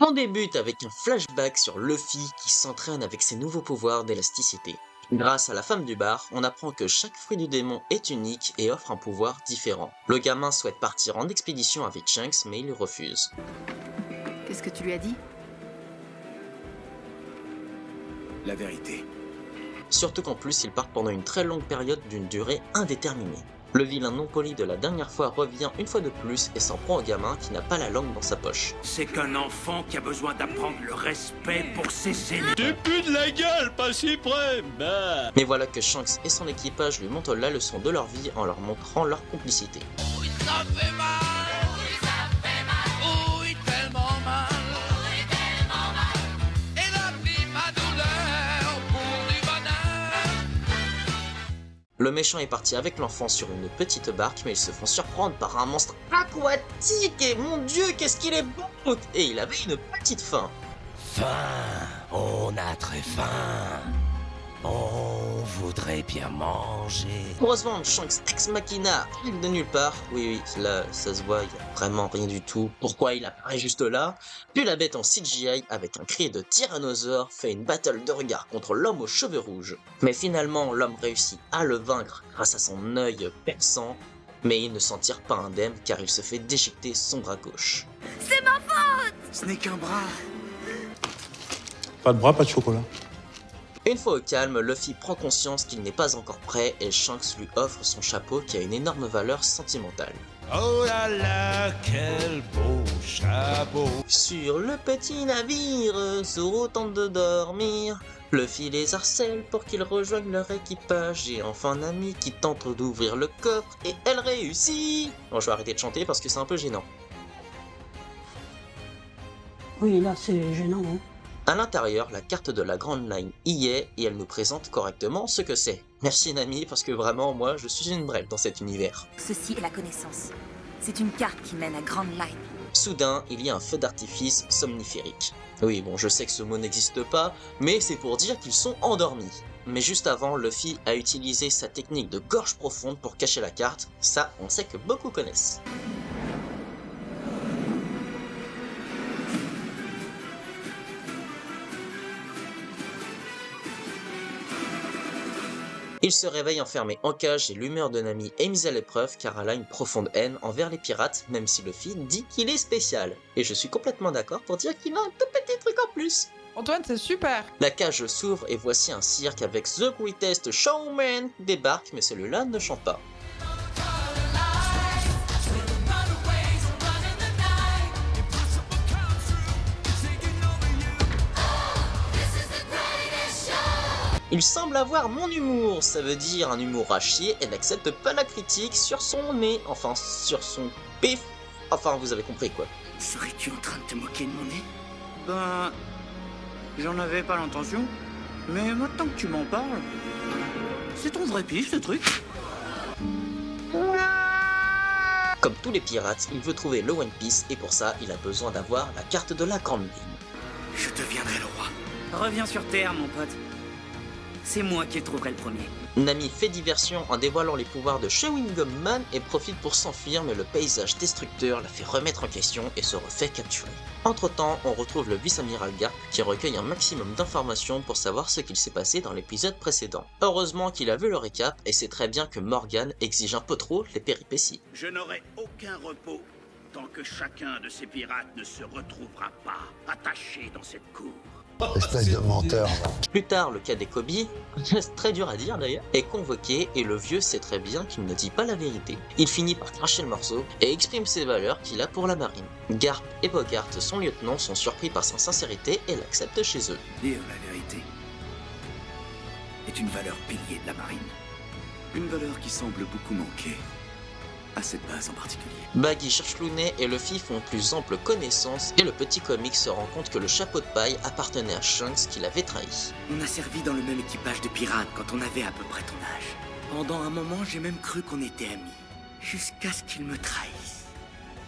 On débute avec un flashback sur Luffy qui s'entraîne avec ses nouveaux pouvoirs d'élasticité. Grâce à la femme du bar, on apprend que chaque fruit du démon est unique et offre un pouvoir différent. Le gamin souhaite partir en expédition avec Shanks mais il refuse. Qu'est-ce que tu lui as dit? La vérité. Surtout qu'en plus ils partent pendant une très longue période d'une durée indéterminée. Le vilain non poli de la dernière fois revient une fois de plus et s'en prend au gamin qui n'a pas la langue dans sa poche. C'est qu'un enfant qui a besoin d'apprendre le respect pour cesser les... Tu pues de la gueule, pas si près. Bah. Mais voilà que Shanks et son équipage lui montrent la leçon de leur vie en leur montrant leur complicité. Oui, ça fait mal. Oui, ça fait mal. Oui, tellement mal. Oui, tellement mal. Elle a pris ma douleur pour du bonheur. Le méchant est parti avec l'enfant sur une petite barque mais ils se font surprendre par un monstre aquatique et mon dieu qu'est-ce qu'il est beau! Et il avait une petite faim. Faim, on a très faim. On voudrait bien manger. Heureusement, Shanks ex machina arrive de nulle part. Oui, là, ça se voit, il n'y a vraiment rien du tout. Pourquoi il apparaît juste là? Puis la bête en CGI, avec un cri de tyrannosaure, fait une battle de regard contre l'homme aux cheveux rouges. Mais finalement, l'homme réussit à le vaincre grâce à son œil perçant. Mais il ne s'en tire pas indemne car il se fait déchiqueter son bras gauche. C'est ma faute! Ce n'est qu'un bras. Pas de bras, pas de chocolat. Une fois au calme, Luffy prend conscience qu'il n'est pas encore prêt et Shanks lui offre son chapeau qui a une énorme valeur sentimentale. Oh là là, quel beau chapeau. Sur le petit navire, Zoro tente de dormir. Luffy les harcèle pour qu'ils rejoignent leur équipage et enfin Nami qui tente d'ouvrir le coffre et elle réussit. Bon, je vais arrêter de chanter parce que c'est un peu gênant. Oui, là, c'est gênant, hein. À l'intérieur, la carte de la Grand Line y est et elle nous présente correctement ce que c'est. Merci Nami parce que vraiment moi je suis une brêle dans cet univers. Ceci est la connaissance. C'est une carte qui mène à Grand Line. Soudain, il y a un feu d'artifice somniférique. Oui, bon, je sais que ce mot n'existe pas, mais c'est pour dire qu'ils sont endormis. Mais juste avant, Luffy a utilisé sa technique de gorge profonde pour cacher la carte. Ça, on sait que beaucoup connaissent. Il se réveille enfermé en cage et l'humeur de Nami est mise à l'épreuve car elle a une profonde haine envers les pirates, même si Luffy dit qu'il est spécial. Et je suis complètement d'accord pour dire qu'il a un tout petit truc en plus. Antoine, c'est super! La cage s'ouvre et voici un cirque avec The Greatest Showman qui débarque, mais celui-là ne chante pas. Il semble avoir mon humour, ça veut dire un humour à chier et n'accepte pas la critique sur son nez, enfin sur son pif, enfin vous avez compris quoi. Serais-tu en train de te moquer de mon nez? Ben... J'en avais pas l'intention. Mais maintenant que tu m'en parles... C'est ton vrai pif, ce truc? Comme tous les pirates, il veut trouver le One Piece et pour ça, il a besoin d'avoir la carte de la Grande Ligne. Je deviendrai le roi. Reviens sur Terre, mon pote. C'est moi qui le trouverai le premier. Nami fait diversion en dévoilant les pouvoirs de Chewing Gum Man et profite pour s'enfuir mais le paysage destructeur la fait remettre en question et se refait capturer. Entre temps, on retrouve le vice-amiral Garp qui recueille un maximum d'informations pour savoir ce qu'il s'est passé dans l'épisode précédent. Heureusement qu'il a vu le récap et sait très bien que Morgan exige un peu trop les péripéties. Je n'aurai aucun repos tant que chacun de ces pirates ne se retrouvera pas attaché dans cette cour. Espèce de menteur. Plus tard, le cadet Kobe, c'est très dur à dire d'ailleurs, est convoqué et le vieux sait très bien qu'il ne dit pas la vérité. Il finit par cracher le morceau et exprime ses valeurs qu'il a pour la marine. Garp et Bogart, son lieutenant, sont surpris par sa sincérité et l'acceptent chez eux. Dire la vérité est une valeur pilier de la marine. Une valeur qui semble beaucoup manquer à cette base en particulier. Baggy cherche Looney et Luffy font plus ample connaissance et le petit comique se rend compte que le chapeau de paille appartenait à Shanks qui l'avait trahi. On a servi dans le même équipage de pirates quand on avait à peu près ton âge. Pendant un moment, j'ai même cru qu'on était amis. Jusqu'à ce qu'il me trahisse.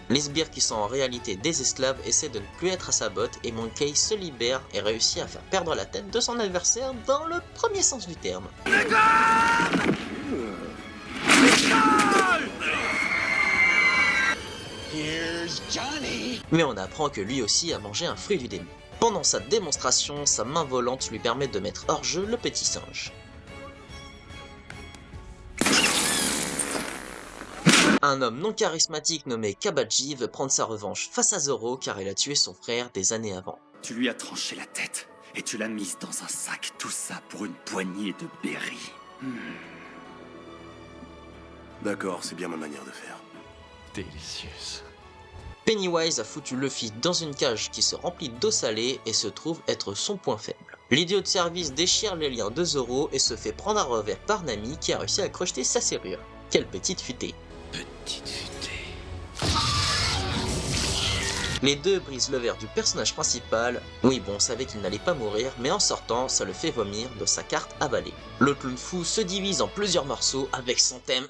Les sbires qui sont en réalité des esclaves essaient de ne plus être à sa botte et Monkey se libère et réussit à faire perdre la tête de son adversaire dans le premier sens du terme. Here Mais on apprend que lui aussi a mangé un fruit du démon. Pendant sa démonstration, sa main volante lui permet de mettre hors jeu le petit singe. Un homme non charismatique nommé Kabaji veut prendre sa revanche face à Zoro car il a tué son frère des années avant. Tu lui as tranché la tête et tu l'as mise dans un sac, tout ça pour une poignée de berry. D'accord, c'est bien ma manière de faire. Délicieuse. Pennywise a foutu Luffy dans une cage qui se remplit d'eau salée et se trouve être son point faible. L'idiot de service déchire les liens de Zoro et se fait prendre à revers par Nami qui a réussi à crocheter sa serrure. Quelle petite futée. Petite futée. Les deux brisent le verre du personnage principal. Oui bon, on savait qu'il n'allait pas mourir, mais en sortant, ça le fait vomir de sa carte avalée. Le clown fou se divise en plusieurs morceaux avec son thème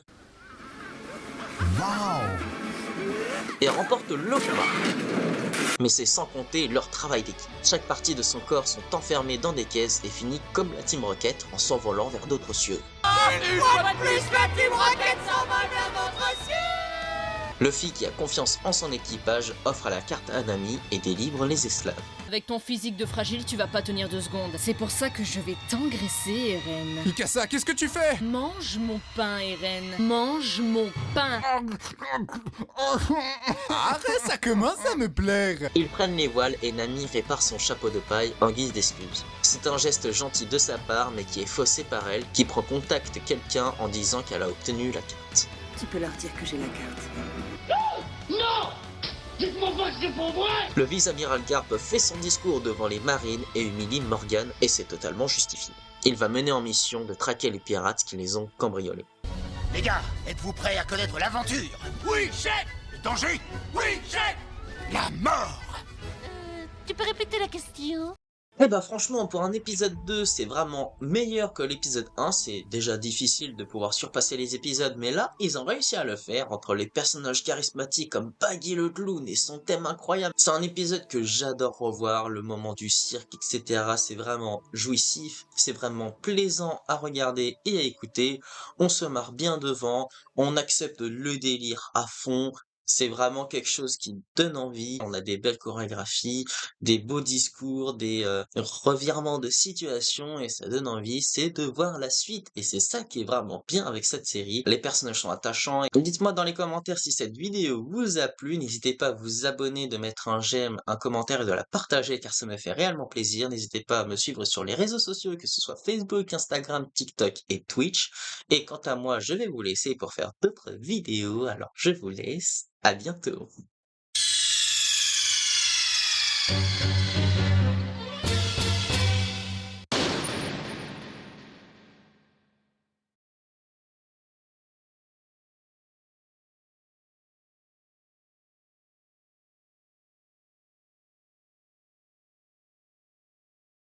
et remporte le combat. Mais c'est sans compter leur travail d'équipe. Chaque partie de son corps sont enfermées dans des caisses et finit comme la Team Rocket en s'envolant vers d'autres cieux. Luffy, qui a confiance en son équipage, offre la carte à Nami et délivre les esclaves. Avec ton physique de fragile, tu vas pas tenir 2 secondes. C'est pour ça que je vais t'engraisser, Eren. Mikasa, qu'est-ce que tu fais? Mange mon pain, Eren. Mange mon pain. Arrête, ça commence à me plaire. Ils prennent les voiles et Nami répare son chapeau de paille en guise d'excuse. C'est un geste gentil de sa part mais qui est faussé par elle, qui prend contact quelqu'un en disant qu'elle a obtenu la carte. Tu peux leur dire que j'ai la carte. Le vice-amiral Garp fait son discours devant les marines et humilie Morgan et c'est totalement justifié. Il va mener en mission de traquer les pirates qui les ont cambriolés. Les gars, êtes-vous prêts à connaître l'aventure? Oui, chef! Le danger? Oui, chef! La mort? Tu peux répéter la question? Eh bah franchement, pour un épisode 2, c'est vraiment meilleur que l'épisode 1, c'est déjà difficile de pouvoir surpasser les épisodes, mais là, ils ont réussi à le faire, entre les personnages charismatiques comme Baggy le clown et son thème incroyable. C'est un épisode que j'adore revoir, le moment du cirque, etc. C'est vraiment jouissif, c'est vraiment plaisant à regarder et à écouter, on se marre bien devant, on accepte le délire à fond. C'est vraiment quelque chose qui donne envie. On a des belles chorégraphies, des beaux discours, des revirements de situation et ça donne envie. C'est de voir la suite et c'est ça qui est vraiment bien avec cette série. Les personnages sont attachants. Dites-moi dans les commentaires si cette vidéo vous a plu. N'hésitez pas à vous abonner, de mettre un j'aime, un commentaire et de la partager car ça me fait réellement plaisir. N'hésitez pas à me suivre sur les réseaux sociaux, que ce soit Facebook, Instagram, TikTok et Twitch. Et quant à moi, je vais vous laisser pour faire d'autres vidéos. Alors je vous laisse. À bientôt.